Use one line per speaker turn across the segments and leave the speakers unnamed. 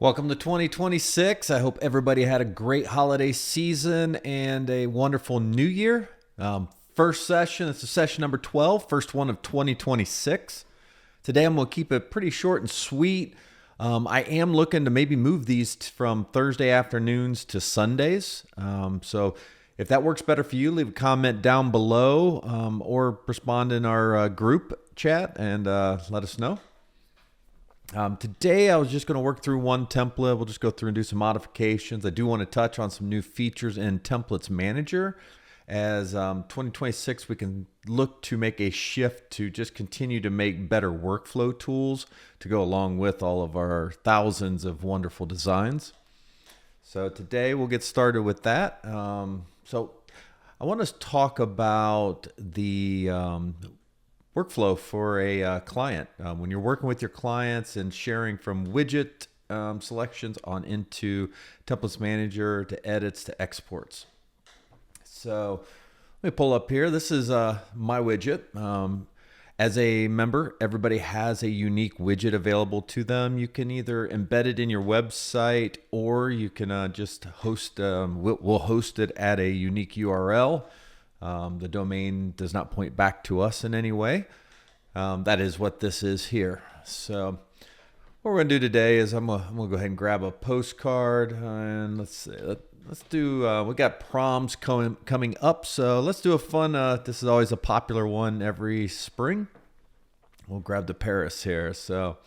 Welcome to 2026. I hope everybody had a great holiday season and a wonderful new year. First session, it's session number 12, first one of 2026. Today I'm going to keep it pretty short and sweet. I am looking to maybe move these from Thursday afternoons to Sundays. So if that works better for you, leave a comment down below or respond in our group chat and let us know. Today I was just going to work through one template. We'll just go through and do some modifications. I do want to touch on some new features in Templates Manager. As 2026, we can look to make a shift to just continue to make better workflow tools to go along with all of our thousands of wonderful designs. So today we'll get started with that. So I want to talk about the workflow for a client. When you're working with your clients and sharing from widget selections on into Templates Manager to edits to exports. So let me pull up here. This is my widget. As a member, everybody has a unique widget available to them. You can either embed it in your website or you can just host, we'll host it at a unique URL. The domain does not point back to us in any way. That is what this is here. So what we're going to do today is I'm gonna go ahead and grab a postcard and let's do, we got proms coming up. So let's do a fun, this is always a popular one every spring. We'll grab the Paris here. So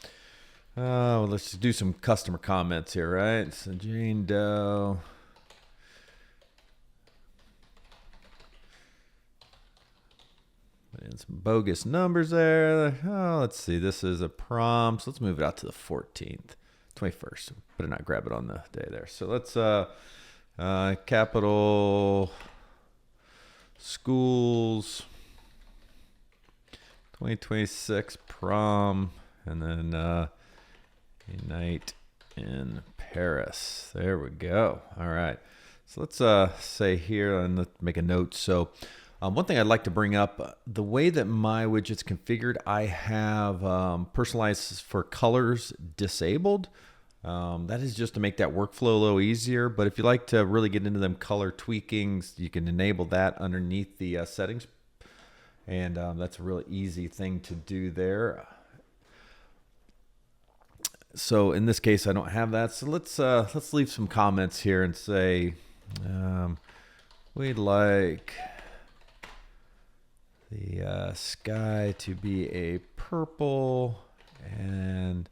let's just do some customer comments here, right? So Jane Doe. And some bogus numbers there. Oh, let's see. This is a prom. So let's move it out to the 14th, 21st. Better not grab it on the day there. So let's capital schools 2026 prom, and then unite in Paris. There we go. All right. So let's say here and let's make a note. So one thing I'd like to bring up, the way that my widget's configured, I have personalized for colors disabled. That is just to make that workflow a little easier. But if you like to really get into them color tweakings, you can enable that underneath the settings. And that's a really easy thing to do there. So in this case, I don't have that. So let's leave some comments here and say we'd like the sky to be a purple and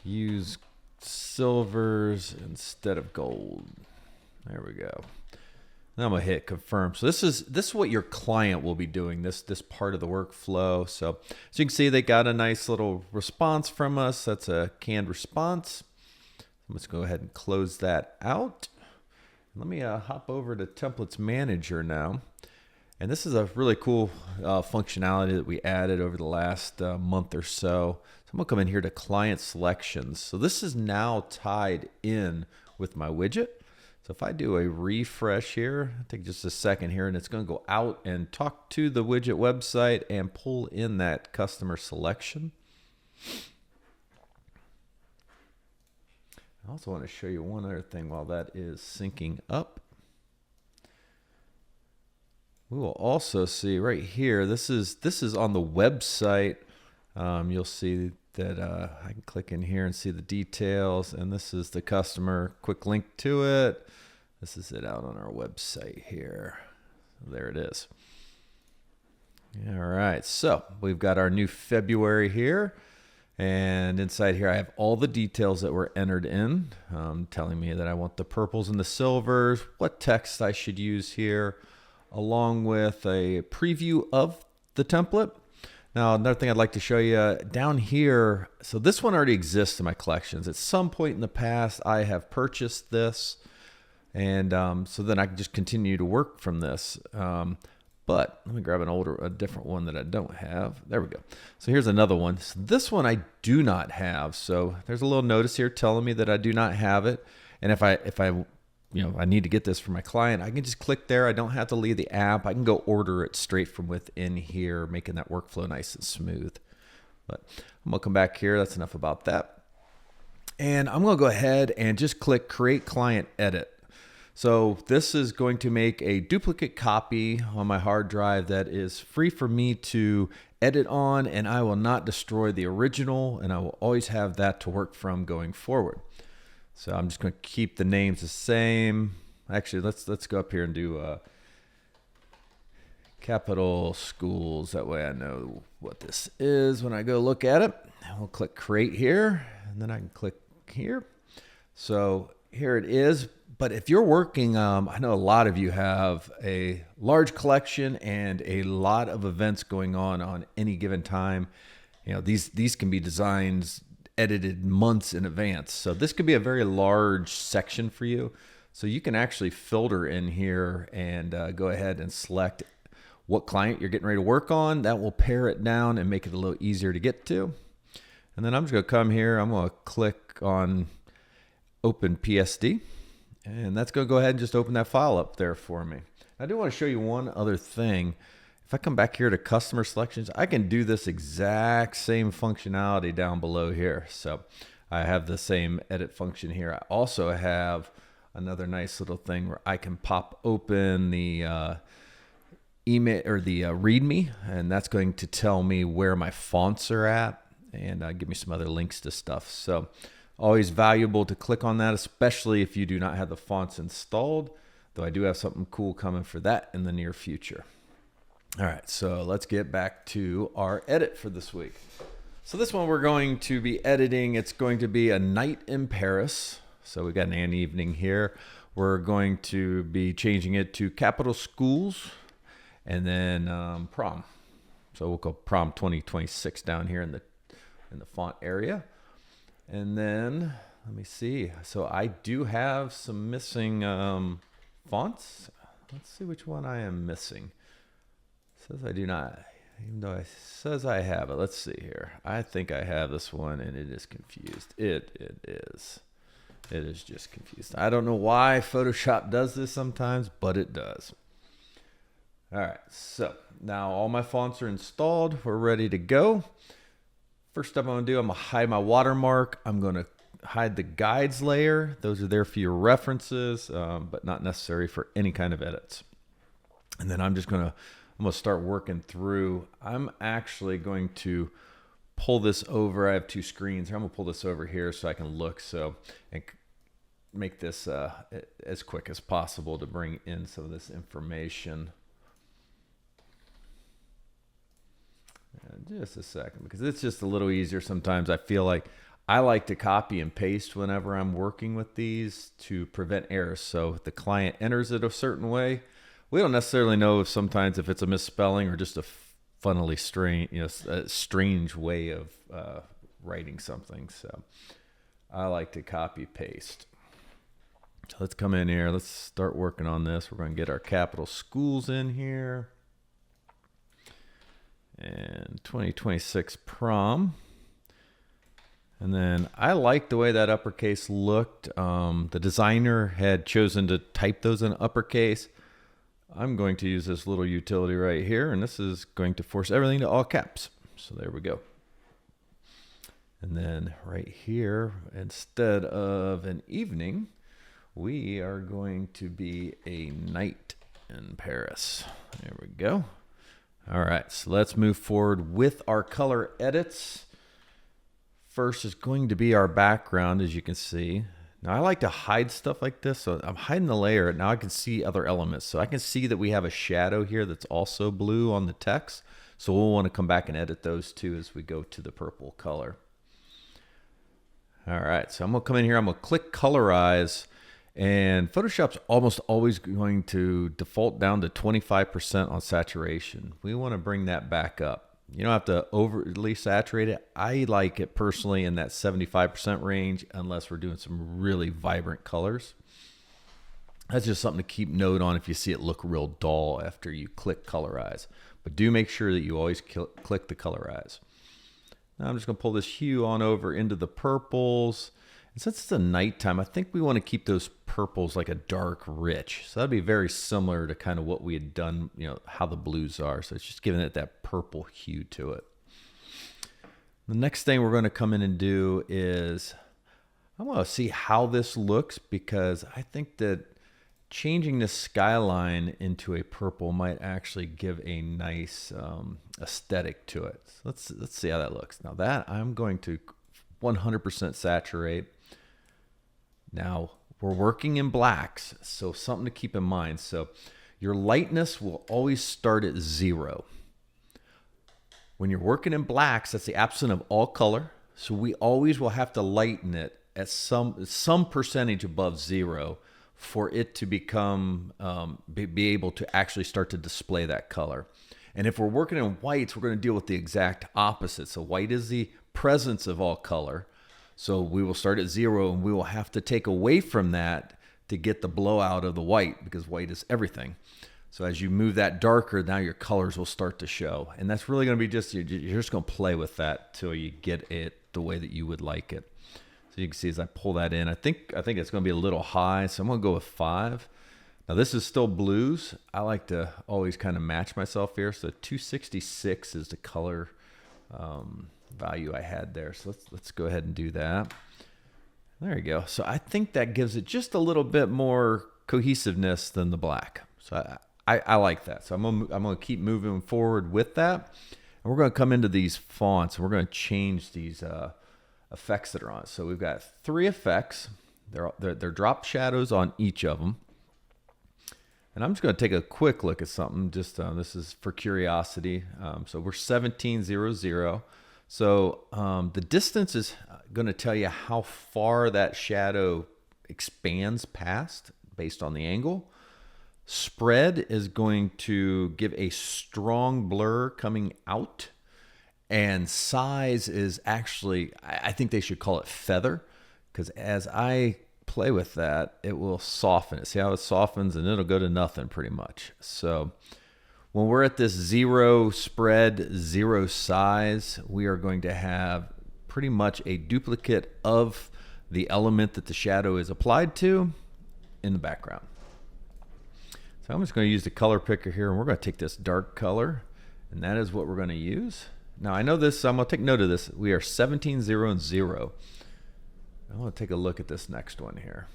use silvers instead of gold. There we go. Now I'm gonna hit confirm. So this is what your client will be doing, this part of the workflow. So as you can see, they got a nice little response from us. That's a canned response. Let's go ahead and close that out. Let me hop over to Templates Manager now. And this is a really cool functionality that we added over the last month or so. So I'm gonna come in here to client selections. So this is now tied in with my widget. So if I do a refresh here, take just a second here, and it's gonna go out and talk to the widget website and pull in that customer selection. I also want to show you one other thing while that is syncing up. We will also see right here, this is on the website. You'll see that I can click in here and see the details, and this is the customer, quick link to it. This is it out on our website here. There it is. All right, so we've got our new February here, and inside here I have all the details that were entered in, telling me that I want the purples and the silvers, what text I should use here, along with a preview of the template. Now, another thing I'd like to show you down here. So this one already exists in my collections. At some point in the past, I have purchased this. And so then I can just continue to work from this. But let me grab a different one that I don't have. There we go. So here's another one. So this one I do not have. So there's a little notice here telling me that I do not have it. And if I I need to get this for my client, I can just click there. I don't have to leave the app. I can go order it straight from within here, making that workflow nice and smooth. But I'm gonna come back here. That's enough about that. And I'm going to go ahead and just click Create Client Edit. So this is going to make a duplicate copy on my hard drive that is free for me to edit on, and I will not destroy the original, and I will always have that to work from going forward. So I'm just going to keep the names the same. Actually, let's go up here and do Capital Schools. That way I know what this is when I go look at it. And we'll click Create here, and then I can click here. So here it is. But if you're working, I know a lot of you have a large collection and a lot of events going on any given time. You know, these can be designs edited months in advance. So this could be a very large section for you. So you can actually filter in here and go ahead and select what client you're getting ready to work on. That will pare it down and make it a little easier to get to. And then I'm just going to come here. I'm going to click on Open PSD. And that's going to go ahead and just open that file up there for me. I do want to show you one other thing. If I come back here to customer selections, I can do this exact same functionality down below here. So I have the same edit function here. I also have another nice little thing where I can pop open the email or the README, and that's going to tell me where my fonts are at and give me some other links to stuff. So always valuable to click on that, especially if you do not have the fonts installed, though I do have something cool coming for that in the near future. All right, so let's get back to our edit for this week. So this one we're going to be editing. It's going to be a night in Paris. So we got an evening here. We're going to be changing it to Capital Schools and then prom. So we'll go prom 2026 down here in the font area. And then, let me see. So I do have some missing fonts. Let's see which one I am missing. It says I do not, even though it says I have it. Let's see here. I think I have this one, and it is confused. It is. It is just confused. I don't know why Photoshop does this sometimes, but it does. All right, so now all my fonts are installed. We're ready to go. First step I'm going to do, I'm going to hide my watermark. I'm going to hide the guides layer. Those are there for your references, but not necessary for any kind of edits. And then I'm going to start working through. I'm actually going to pull this over. I have two screens. I'm going to pull this over here so I can look and make this as quick as possible to bring in some of this information. Just a second, because it's just a little easier sometimes. I feel like I like to copy and paste whenever I'm working with these to prevent errors. So if the client enters it a certain way, we don't necessarily know if sometimes if it's a misspelling or just a funnily strange, a strange way of writing something. So I like to copy paste. So let's come in here. Let's start working on this. We're going to get our Capital Schools in here. And 2026 prom. And then I like the way that uppercase looked. The designer had chosen to type those in uppercase. I'm going to use this little utility right here, and this is going to force everything to all caps. So there we go. And then right here, instead of an evening, we are going to be a night in Paris. There we go. All right, so let's move forward with our color edits. First is going to be our background, as you can see. Now I like to hide stuff like this, so I'm hiding the layer. Now I can see other elements. So I can see that we have a shadow here that's also blue on the text. So we'll want to come back and edit those too as we go to the purple color. All right, so I'm gonna come in here, I'm gonna click Colorize, and Photoshop's almost always going to default down to 25% on saturation. We want to bring that back up. You don't have to overly saturate it. I like it personally in that 75% range unless we're doing some really vibrant colors. That's just something to keep note on if you see it look real dull after you click Colorize. But do make sure that you always click the Colorize. Now I'm just going to pull this hue on over into the purples. And since it's a nighttime, I think we want to keep those purples like a dark rich. So that'd be very similar to kind of what we had done, how the blues are. So it's just giving it that purple hue to it. The next thing we're going to come in and do is I want to see how this looks because I think that changing the skyline into a purple might actually give a nice aesthetic to it. So let's see how that looks. Now that I'm going to 100% saturate. Now we're working in blacks, so something to keep in mind. So your lightness will always start at 0. When you're working in blacks, that's the absence of all color. So we always will have to lighten it at some percentage above 0 for it to become, be able to actually start to display that color. And if we're working in whites, we're going to deal with the exact opposite. So white is the presence of all color. So we will start at 0 and we will have to take away from that to get the blowout of the white because white is everything. So as you move that darker, now your colors will start to show. And that's really going to be you're just going to play with that till you get it the way that you would like it. So you can see as I pull that in, I think it's going to be a little high. So I'm going to go with 5. Now this is still blues. I like to always kind of match myself here. So 266 is the color value I had there. So let's go ahead and do that. There you go. So I think that gives it just a little bit more cohesiveness than the black. So I like that. So I'm gonna keep moving forward with that. And we're gonna come into these fonts and we're gonna change these effects that are on it. So we've got 3 effects. They're drop shadows on each of them. And I'm just going to take a quick look at something. Just this is for curiosity. So we're 1700. So the distance is going to tell you how far that shadow expands past based on the angle. Spread is going to give a strong blur coming out. And size is actually, I think they should call it feather, because as I play with that, it will soften it. See how it softens, and it'll go to nothing pretty much. So when we're at this 0 spread, 0 size, we are going to have pretty much a duplicate of the element that the shadow is applied to in the background. So I'm just going to use the color picker here, and we're going to take this dark color, and that is what we're going to use. Now I know this, so I'm going to take note of this. We are 1700 and 0. I want to take a look at this next one here.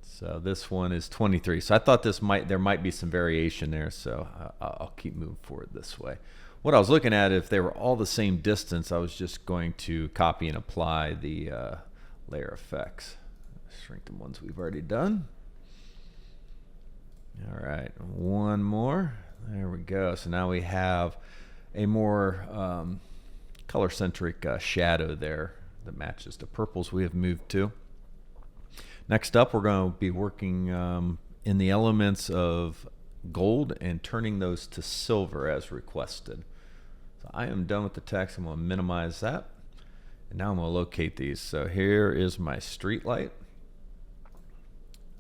So this one is 23. So I thought there might be some variation there. So I'll keep moving forward this way. What I was looking at, if they were all the same distance, I was just going to copy and apply the layer effects. Shrink the ones we've already done. All right, one more. There we go. So now we have a more color-centric shadow there that matches the purples we have moved to. Next up, we're going to be working in the elements of gold and turning those to silver as requested. So I am done with the text. I'm going to minimize that. And now I'm going to locate these. So here is my street light.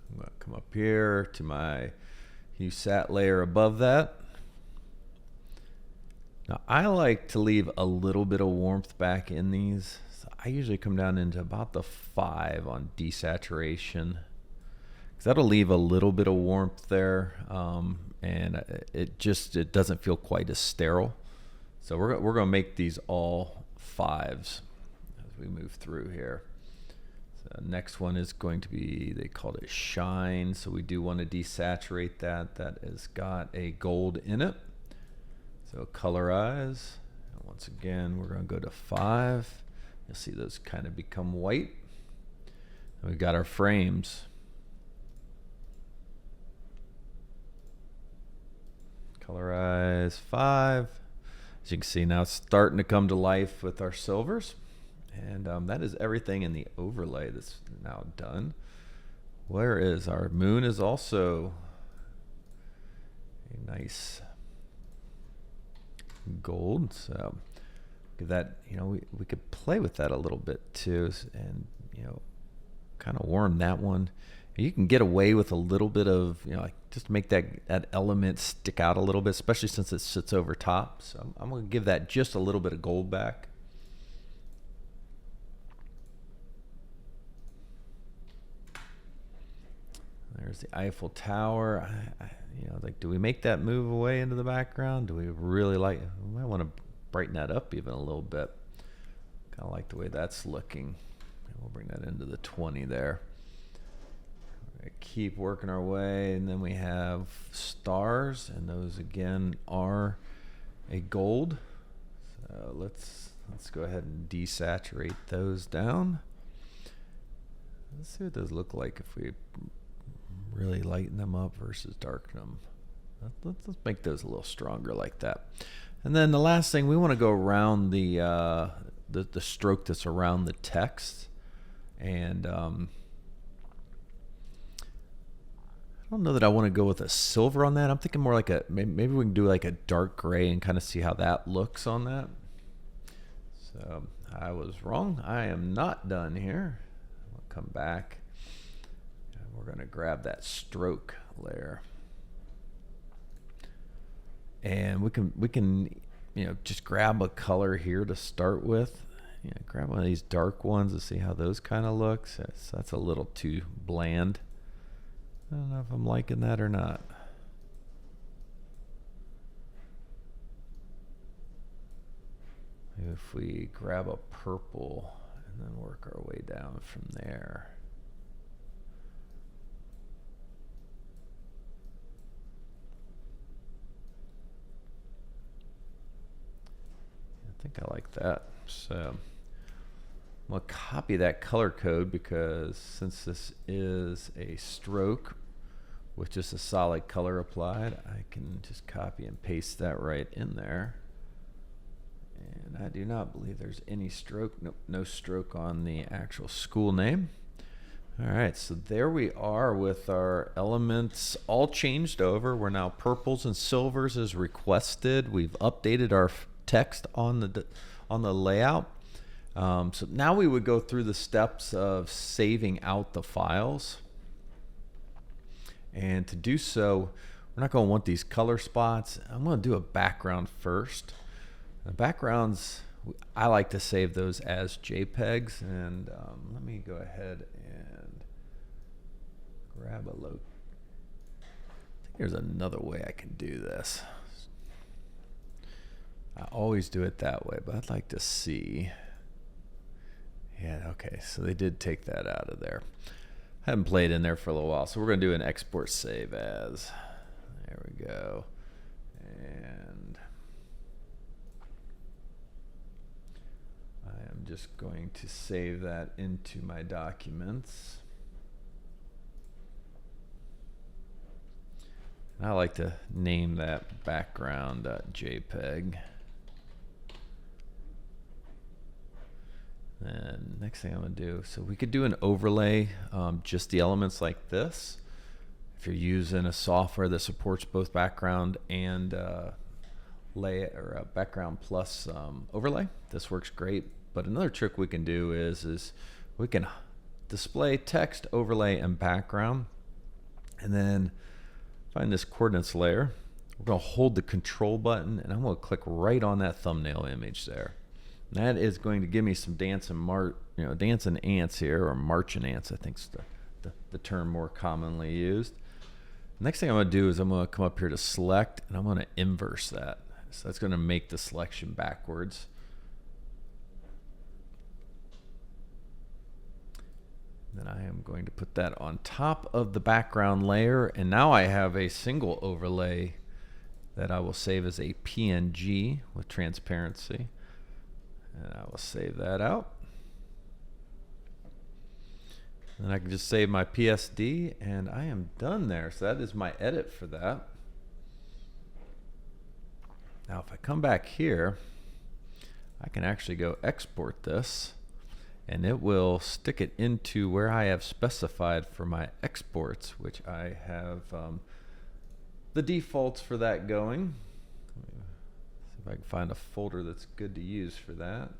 I'm going to come up here to my hue sat layer above that. Now I like to leave a little bit of warmth back in these. So I usually come down into about the 5 on desaturation, because that'll leave a little bit of warmth there, and it doesn't feel quite as sterile. So we're going to make these all 5s as we move through here. So next one is going to be, they called it shine. So we do want to desaturate that. That has got a gold in it. So colorize, and once again, we're going to go to 5. You'll see those kind of become white. And we've got our frames. Colorize 5. As you can see now, it's starting to come to life with our silvers. And that is everything in the overlay that's now done. Where is our moon? Is also a nice gold. So that, we could play with that a little bit too, and kind of warm that one. You can get away with a little bit of, like just make that element stick out a little bit, especially since it sits over top. So I'm going to give that just a little bit of gold back. There's the Eiffel Tower. Like, do we make that move away into the background? Do we really we might want to brighten that up even a little bit. Kind of like the way that's looking. And we'll bring that into the 20 there. Keep working our way, and then we have stars, and those again are a gold. So let's go ahead and desaturate those down. Let's see what those look like if we really lighten them up versus darken them. Let's make those a little stronger like that. And then the last thing, we want to go around the stroke that's around the text, and I don't know that I want to go with a silver on that. I'm thinking more like maybe we can do like a dark gray and kind of see how that looks on that. So I was wrong. I am not done here. We'll come back and we're going to grab that stroke layer. And we can just grab a color here to start with. Grab one of these dark ones to see how those kind of looks. That's a little too bland. I don't know if I'm liking that or not. If we grab a purple and then work our way down from there. I think I like that. So I'm going to copy that color code, because since this is a stroke with just a solid color applied, I can just copy and paste that right in there. And I do not believe there's any stroke, no stroke on the actual school name. All right, so there we are with our elements all changed over. We're now purples and silvers as requested. We've updated our text on the layout. So now we would go through the steps of saving out the files. And to do so, we're not going to want these color spots. I'm going to do a background first. The backgrounds, I like to save those as JPEGs. And let me go ahead and grab a load. I think there's another way I can do this. I always do it that way, but I'd like to see. Yeah, okay, so they did take that out of there. I haven't played in there for a little while, so we're going to do an export save as. There we go. And I am just going to save that into my documents. And I like to name that background.jpg. And next thing I'm going to do, so we could do an overlay, just the elements like this. If you're using a software that supports both background and background plus overlay, this works great. But another trick we can do is we can display text, overlay, and background, and then find this coordinates layer. We're going to hold the control button, and I'm going to click right on that thumbnail image there. And that is going to give me some dancing ants here, or marching ants, I think is the term more commonly used. Next thing I'm going to do is I'm going to come up here to select, and I'm going to inverse that. So that's going to make the selection backwards. Then I am going to put that on top of the background layer, and now I have a single overlay that I will save as a PNG with transparency. And I will save that out. Then I can just save my PSD, and I am done there. So that is my edit for that. Now if I come back here, I can actually go export this, and it will stick it into where I have specified for my exports, which I have the defaults for that going. If I can find a folder that's good to use for that.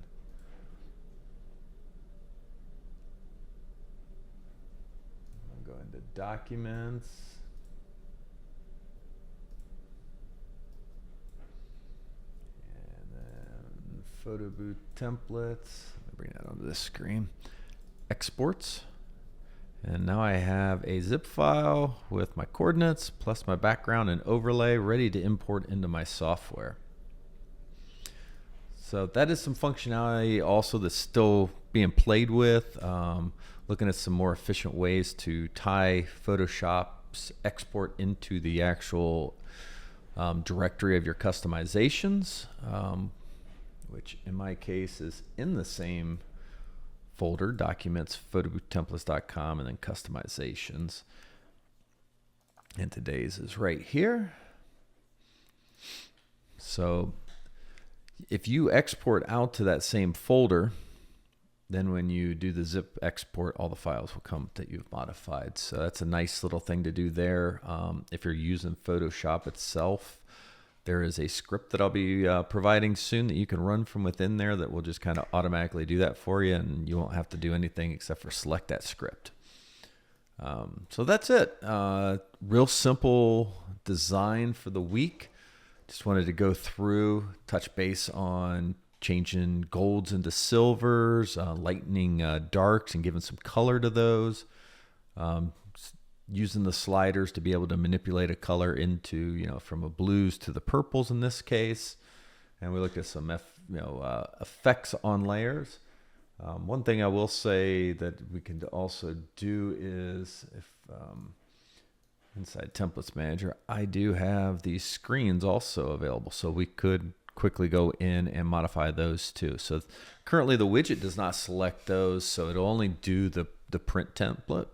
I'll go into Documents. And then Photo Booth Templates. Let me bring that onto this screen. Exports. And now I have a zip file with my coordinates plus my background and overlay ready to import into my software. So that is some functionality also that's still being played with. Looking at some more efficient ways to tie Photoshop's export into the actual directory of your customizations, which in my case is in the same folder, documents, photoboothtemplates.com, and then customizations. And today's is right here. So if you export out to that same folder, then when you do the zip export, all the files will come that you've modified. So that's a nice little thing to do there. If you're using Photoshop itself, there is a script that I'll be providing soon that you can run from within there that will just kind of automatically do that for you, and you won't have to do anything except for select that script. So that's it. Real simple design for the week. Just wanted to go through, touch base on changing golds into silvers, lightening darks and giving some color to those, using the sliders to be able to manipulate a color into, from a blues to the purples in this case. And we looked at some effects on layers. One thing I will say that we can also do is if inside Templates Manager, I do have these screens also available, so we could quickly go in and modify those too. So currently the widget does not select those, so it'll only do the print template.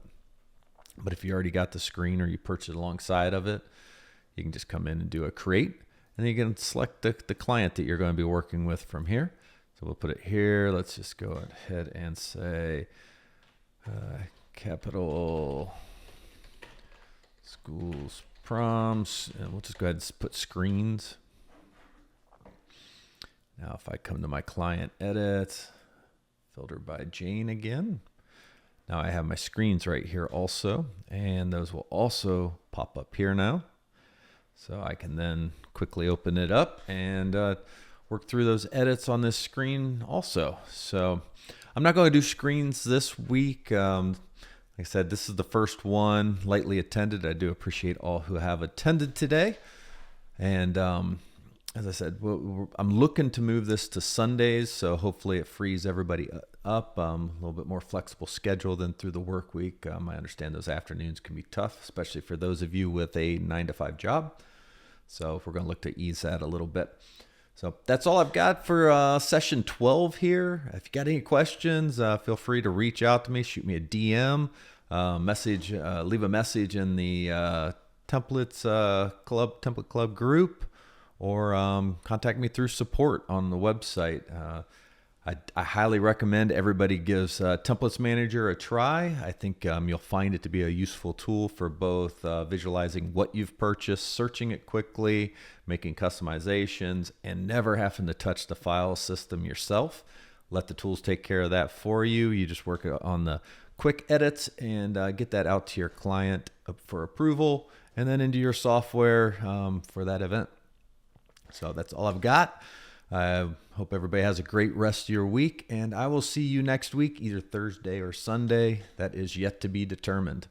But if you already got the screen or you purchase it alongside of it, you can just come in and do a create, and then you can select the client that you're going to be working with from here. So we'll put it here. Let's just go ahead and say capital schools proms, and we'll just go ahead and put screens. Now if I come to my client edit, filter by Jane again. Now I have my screens right here also, and those will also pop up here now. So I can then quickly open it up and work through those edits on this screen also. So I'm not going to do screens this week. Like I said, this is the first one, lightly attended. I do appreciate all who have attended today. And as I said, I'm looking to move this to Sundays, so hopefully it frees everybody up. A little bit more flexible schedule than through the work week. I understand those afternoons can be tough, especially for those of you with a 9-to-5 job. So we're going to look to ease that a little bit. So that's all I've got for session 12 here. If you got any questions, feel free to reach out to me, shoot me a DM, leave a message in the Template Club group, or contact me through support on the website. I highly recommend everybody gives Templates Manager a try. I think you'll find it to be a useful tool for both visualizing what you've purchased, searching it quickly, making customizations, and never having to touch the file system yourself. Let the tools take care of that for you. You just work on the quick edits and get that out to your client for approval, and then into your software for that event. So that's all I've got. I hope everybody has a great rest of your week, and I will see you next week, either Thursday or Sunday. That is yet to be determined.